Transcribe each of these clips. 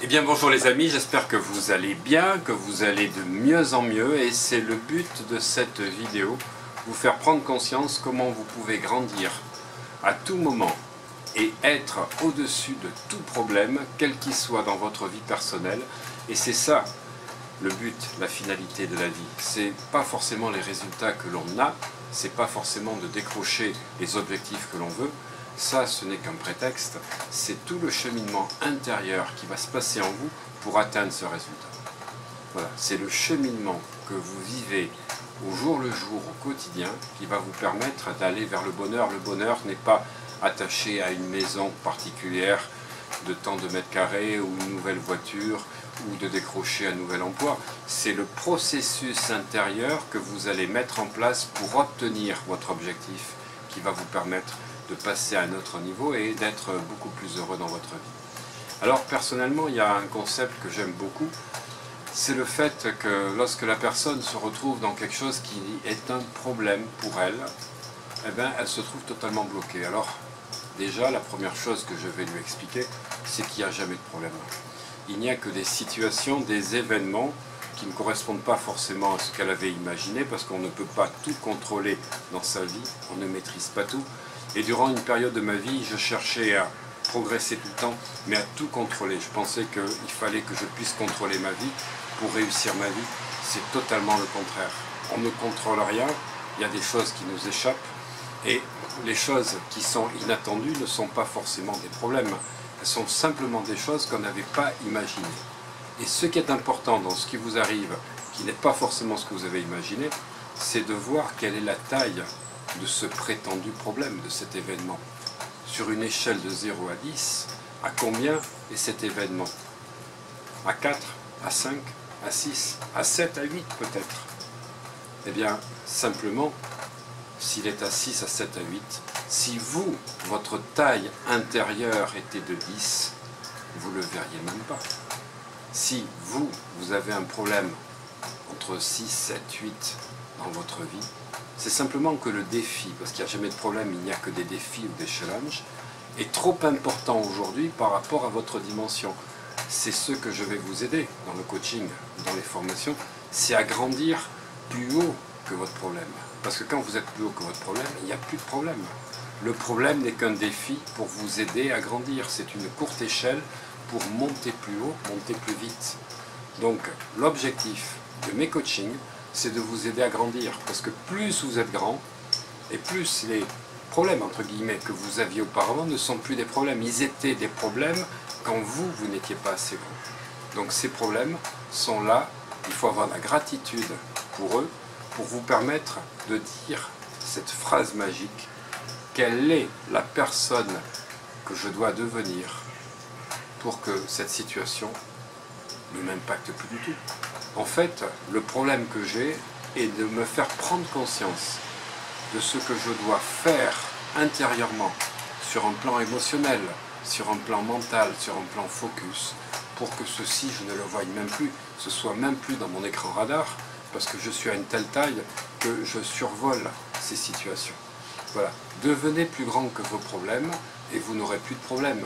Eh bien bonjour les amis, j'espère que vous allez bien, que vous allez de mieux en mieux et c'est le but de cette vidéo, vous faire prendre conscience comment vous pouvez grandir à tout moment et être au-dessus de tout problème, quel qu'il soit dans votre vie personnelle. Et c'est ça le but, la finalité de la vie. C'est pas forcément les résultats que l'on a, c'est pas forcément de décrocher les objectifs que l'on veut. Ça, ce n'est qu'un prétexte, c'est tout le cheminement intérieur qui va se passer en vous pour atteindre ce résultat. Voilà, c'est le cheminement que vous vivez au jour le jour, au quotidien, qui va vous permettre d'aller vers le bonheur. Le bonheur n'est pas attaché à une maison particulière de tant de mètres carrés ou une nouvelle voiture ou de décrocher un nouvel emploi. C'est le processus intérieur que vous allez mettre en place pour obtenir votre objectif qui va vous permettre de passer à un autre niveau et d'être beaucoup plus heureux dans votre vie. Alors personnellement, il y a un concept que j'aime beaucoup, c'est le fait que lorsque la personne se retrouve dans quelque chose qui est un problème pour elle, eh bien, elle se trouve totalement bloquée. Alors déjà, la première chose que je vais lui expliquer, c'est qu'il n'y a jamais de problème. Il n'y a que des situations, des événements qui ne correspondent pas forcément à ce qu'elle avait imaginé, parce qu'on ne peut pas tout contrôler dans sa vie, on ne maîtrise pas tout. Et durant une période de ma vie, je cherchais à progresser tout le temps, mais à tout contrôler. Je pensais qu'il fallait que je puisse contrôler ma vie pour réussir ma vie. C'est totalement le contraire. On ne contrôle rien, il y a des choses qui nous échappent, et les choses qui sont inattendues ne sont pas forcément des problèmes. Elles sont simplement des choses qu'on n'avait pas imaginées. Et ce qui est important dans ce qui vous arrive, qui n'est pas forcément ce que vous avez imaginé, c'est de voir quelle est la taille de ce prétendu problème, de cet événement. Sur une échelle de 0 à 10, à combien est cet événement? À 4, à 5, à 6, à 7, à 8 peut-être? Eh bien, simplement, s'il est à 6, à 7, à 8, si vous, votre taille intérieure était de 10, vous ne le verriez même pas. Si vous avez un problème entre 6, 7, 8 dans votre vie, c'est simplement que le défi, parce qu'il n'y a jamais de problème, il n'y a que des défis ou des challenges, est trop important aujourd'hui par rapport à votre dimension. C'est ce que je vais vous aider dans le coaching, dans les formations, c'est à grandir plus haut que votre problème. Parce que quand vous êtes plus haut que votre problème, il n'y a plus de problème. Le problème n'est qu'un défi pour vous aider à grandir. C'est une courte échelle pour monter plus haut, monter plus vite. Donc l'objectif de mes coachings, c'est de vous aider à grandir, parce que plus vous êtes grand, et plus les problèmes, entre guillemets, que vous aviez auparavant ne sont plus des problèmes. Ils étaient des problèmes quand vous n'étiez pas assez grand. Donc ces problèmes sont là, il faut avoir la gratitude pour eux, pour vous permettre de dire cette phrase magique, quelle est la personne que je dois devenir pour que cette situation ne m'impacte plus du tout. En fait, le problème que j'ai est de me faire prendre conscience de ce que je dois faire intérieurement, sur un plan émotionnel, sur un plan mental, sur un plan focus, pour que ceci, je ne le voie même plus, ce soit même plus dans mon écran radar, parce que je suis à une telle taille que je survole ces situations. Voilà. Devenez plus grand que vos problèmes et vous n'aurez plus de problèmes.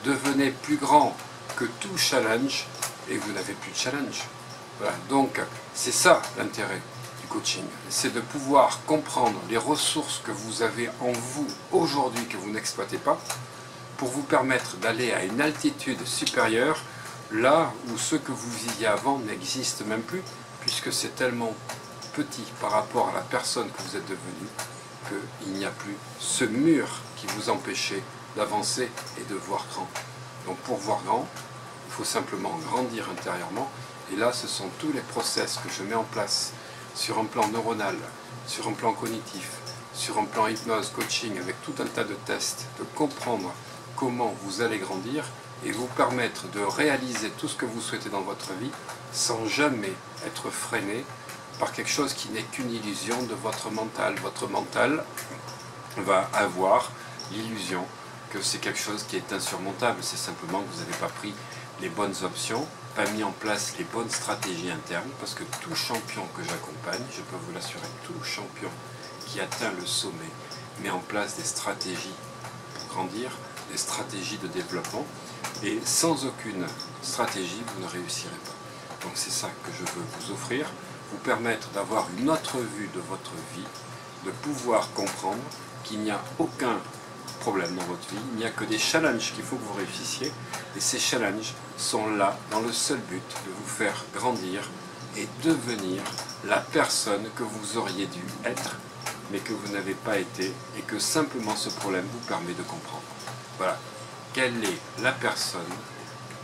Devenez plus grand que tout challenge et vous n'avez plus de challenge. Voilà. Donc, c'est ça l'intérêt du coaching. C'est de pouvoir comprendre les ressources que vous avez en vous aujourd'hui que vous n'exploitez pas pour vous permettre d'aller à une altitude supérieure là où ce que vous viviez avant n'existe même plus puisque c'est tellement petit par rapport à la personne que vous êtes devenu qu'il n'y a plus ce mur qui vous empêchait d'avancer et de voir grand. Donc pour voir grand, il faut simplement grandir intérieurement. Et là, ce sont tous les process que je mets en place sur un plan neuronal, sur un plan cognitif, sur un plan hypnose, coaching, avec tout un tas de tests, de comprendre comment vous allez grandir et vous permettre de réaliser tout ce que vous souhaitez dans votre vie sans jamais être freiné par quelque chose qui n'est qu'une illusion de votre mental. Votre mental va avoir l'illusion que c'est quelque chose qui est insurmontable. C'est simplement que vous n'avez pas pris les bonnes options, pas mis en place les bonnes stratégies internes, parce que tout champion que j'accompagne, je peux vous l'assurer, tout champion qui atteint le sommet met en place des stratégies pour grandir, des stratégies de développement. Et sans aucune stratégie, vous ne réussirez pas. Donc c'est ça que je veux vous offrir, vous permettre d'avoir une autre vue de votre vie, de pouvoir comprendre qu'il n'y a aucun problème dans votre vie, il n'y a que des challenges qu'il faut que vous réussissiez, et ces challenges sont là dans le seul but de vous faire grandir et devenir la personne que vous auriez dû être, mais que vous n'avez pas été, et que simplement ce problème vous permet de comprendre. Voilà, quelle est la personne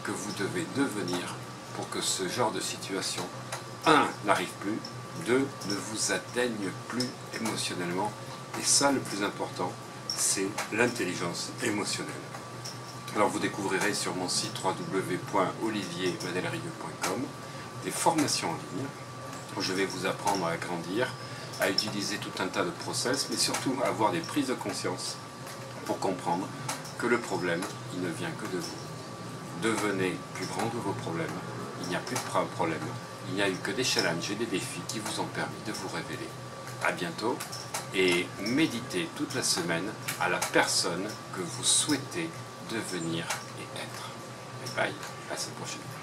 que vous devez devenir pour que ce genre de situation, 1, n'arrive plus, 2, ne vous atteigne plus émotionnellement, et ça le plus important, c'est l'intelligence émotionnelle. Alors vous découvrirez sur mon site www.oliviermadelrieux.com des formations en ligne où je vais vous apprendre à grandir, à utiliser tout un tas de process, mais surtout à avoir des prises de conscience pour comprendre que le problème, il ne vient que de vous. Devenez plus grand de vos problèmes, il n'y a plus de problème, il n'y a eu que des challenges et des défis qui vous ont permis de vous révéler. À bientôt et méditez toute la semaine à la personne que vous souhaitez devenir et être. Et bye, à la prochaine.